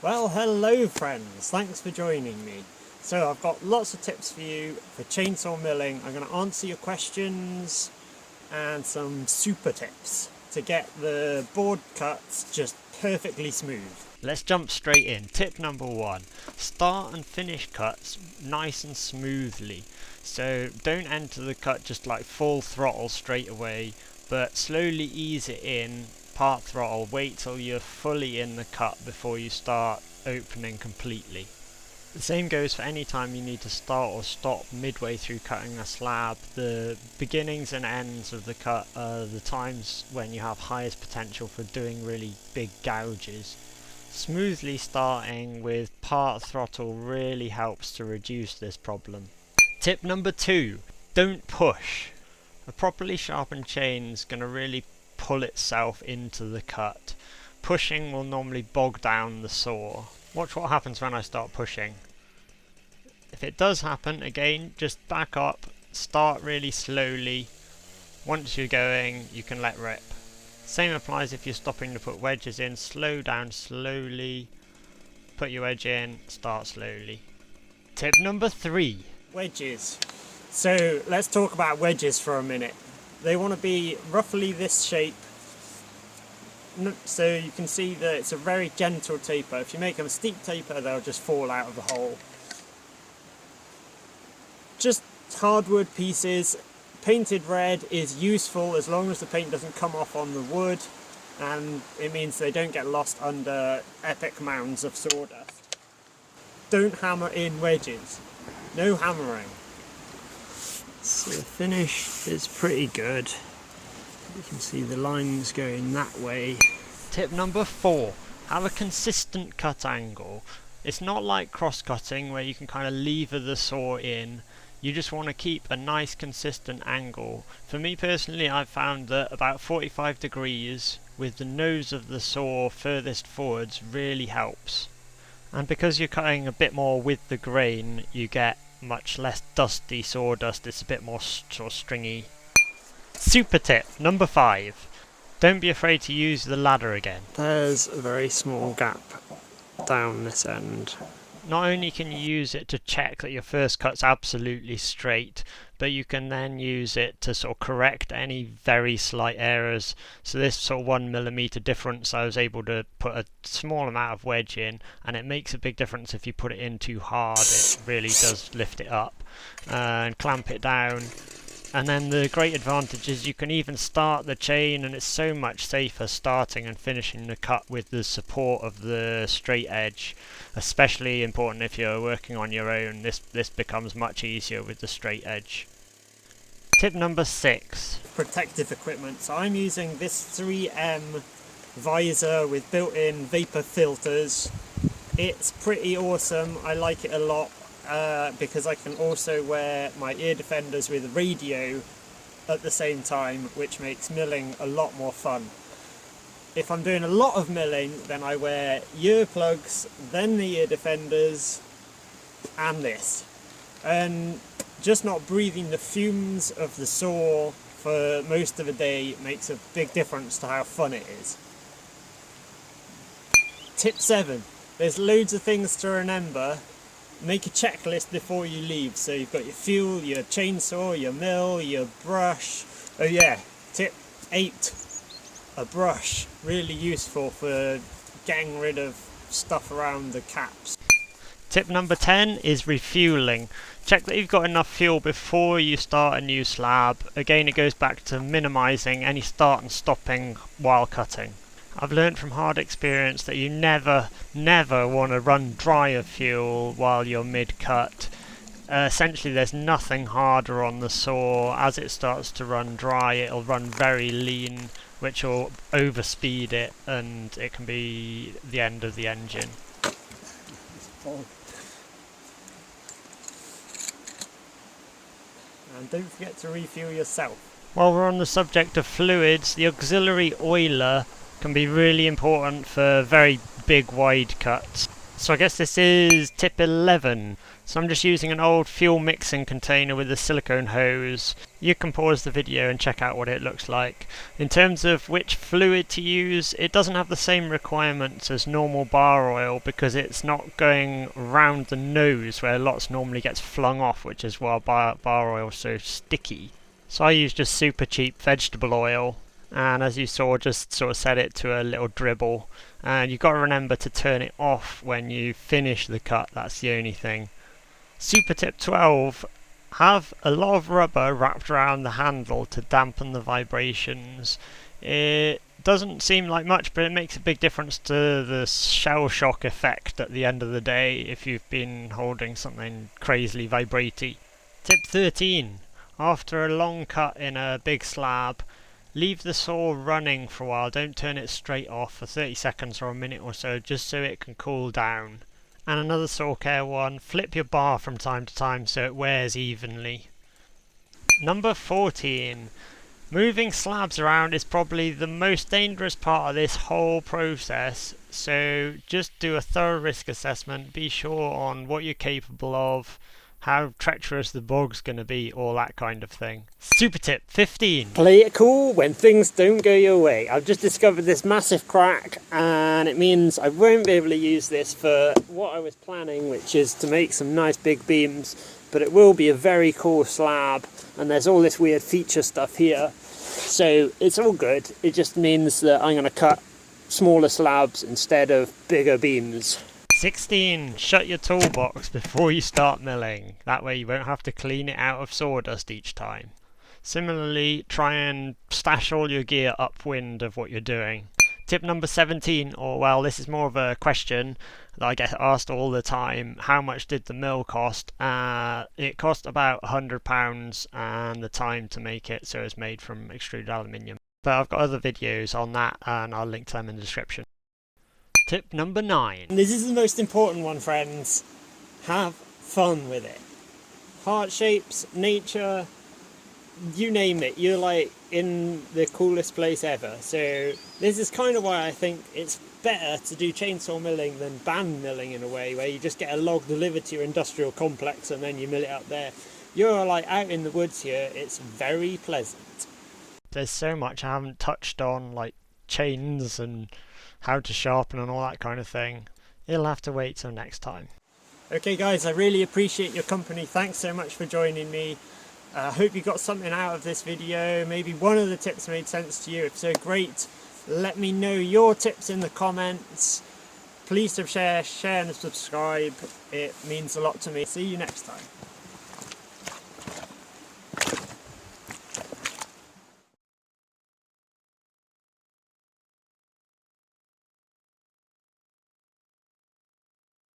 Well, hello friends, thanks for joining me. So I've got lots of tips for you for chainsaw milling. I'm going to answer your questions and some super tips to get the board cuts just perfectly smooth. Let's jump straight in. Tip number 1. Start and finish cuts nice and smoothly. So don't enter the cut just like full throttle straight away, but slowly ease it in, part throttle, wait till you're fully in the cut before you start opening completely. The same goes for any time you need to start or stop midway through cutting a slab. The beginnings and ends of the cut are the times when you have highest potential for doing really big gouges. Smoothly starting with part throttle really helps to reduce this problem. Tip number 2, don't push. A properly sharpened chain is going to really pull itself into the cut. Pushing will normally bog down the saw. Watch what happens when I start pushing. If it does happen, again, just back up, start really slowly. Once you're going, you can let rip. Same applies if you're stopping to put wedges in. Slow down slowly, put your wedge in, start slowly. Tip number 3. Wedges. So let's talk about wedges for a minute. They want to be roughly this shape, so you can see that it's a very gentle taper. If you make them a steep taper, they'll just fall out of the hole. Just hardwood pieces. Painted red is useful as long as the paint doesn't come off on the wood, and it means they don't get lost under epic mounds of sawdust. Don't hammer in wedges. No hammering. So the finish is pretty good. You can see the lines going that way. Tip number 4. Have a consistent cut angle. It's not like cross-cutting where you can kind of lever the saw in. You just want to keep a nice consistent angle. For me personally, I've found that about 45 degrees with the nose of the saw furthest forwards really helps. And because you're cutting a bit more with the grain, you get much less dusty sawdust. It's a bit more sort of stringy. Super tip number 5. Don't be afraid to use the ladder again. There's a very small gap down this end. Not only can you use it to check that your first cut's absolutely straight, but you can then use it to sort of correct any very slight errors. So this sort of 1mm difference, I was able to put a small amount of wedge in, and it makes a big difference if you put it in too hard. It really does lift it up, and clamp it down. And then the great advantage is you can even start the chain, and it's so much safer starting and finishing the cut with the support of the straight edge. Especially important if you're working on your own. This becomes much easier with the straight edge. Tip number 6. Protective equipment. So I'm using this 3M visor with built-in vapor filters. It's pretty awesome. I like it a lot. Because I can also wear my ear defenders with radio at the same time, which makes milling a lot more fun. If I'm doing a lot of milling, then I wear earplugs, then the ear defenders, and this. And just not breathing the fumes of the saw for most of the day makes a big difference to how fun it is. Tip 7. There's loads of things to remember. Make a checklist before you leave. So you've got your fuel, your chainsaw, your mill, your brush. Oh yeah, tip 8. A brush. Really useful for getting rid of stuff around the caps. Tip number 10 is refueling. Check that you've got enough fuel before you start a new slab. Again, it goes back to minimising any start and stopping while cutting. I've learned from hard experience that you never want to run dry of fuel while you're mid-cut. Essentially there's nothing harder on the saw. As it starts to run dry, it'll run very lean, which will overspeed it, and it can be the end of the engine. And don't forget to refuel yourself. While we're on the subject of fluids, the auxiliary oiler can be really important for very big wide cuts. So I guess this is tip 11. So I'm just using an old fuel mixing container with a silicone hose. You can pause the video and check out what it looks like. In terms of which fluid to use, it doesn't have the same requirements as normal bar oil because it's not going round the nose where lots normally gets flung off, which is why bar oil is so sticky. So I use just super cheap vegetable oil, and as you saw, just sort of set it to a little dribble. And you've got to remember to turn it off when you finish the cut, that's the only thing. Super tip 12, have a lot of rubber wrapped around the handle to dampen the vibrations. It doesn't seem like much, but it makes a big difference to the shell shock effect at the end of the day if you've been holding something crazily vibratey. Tip 13, after a long cut in a big slab, leave the saw running for a while, don't turn it straight off for 30 seconds or a minute or so, just so it can cool down. And another saw care one, flip your bar from time to time so it wears evenly. Number 14. Moving slabs around is probably the most dangerous part of this whole process, so just do a thorough risk assessment, be sure on what you're capable of, how treacherous the bog's going to be, all that kind of thing. Super tip 15. Play it cool when things don't go your way. I've just discovered this massive crack and it means I won't be able to use this for what I was planning, which is to make some nice big beams, but it will be a very cool slab and there's all this weird feature stuff here. So it's all good. It just means that I'm going to cut smaller slabs instead of bigger beams. 16. Shut your toolbox before you start milling. That way you won't have to clean it out of sawdust each time. Similarly, try and stash all your gear upwind of what you're doing. Tip number 17, or well, this is more of a question that I get asked all the time. How much did the mill cost? It cost about £100 and the time to make it, so it's made from extruded aluminium. But I've got other videos on that and I'll link to them in the description. Tip number 9. This is the most important one, friends. Have fun with it. Heart shapes, nature, you name it. You're like in the coolest place ever. So this is kind of why I think it's better to do chainsaw milling than band milling in a way, where you just get a log delivered to your industrial complex and then you mill it up there. You're like out in the woods here. It's very pleasant. There's so much I haven't touched on, like chains and how to sharpen and all that kind of thing. You'll have to wait till next time. Okay guys, I really appreciate your company. Thanks so much for joining me. I hope you got something out of this video. Maybe one of the tips made sense to you. If so, great. Let me know your tips in the comments. Please share and subscribe. It means a lot to me. See you next time.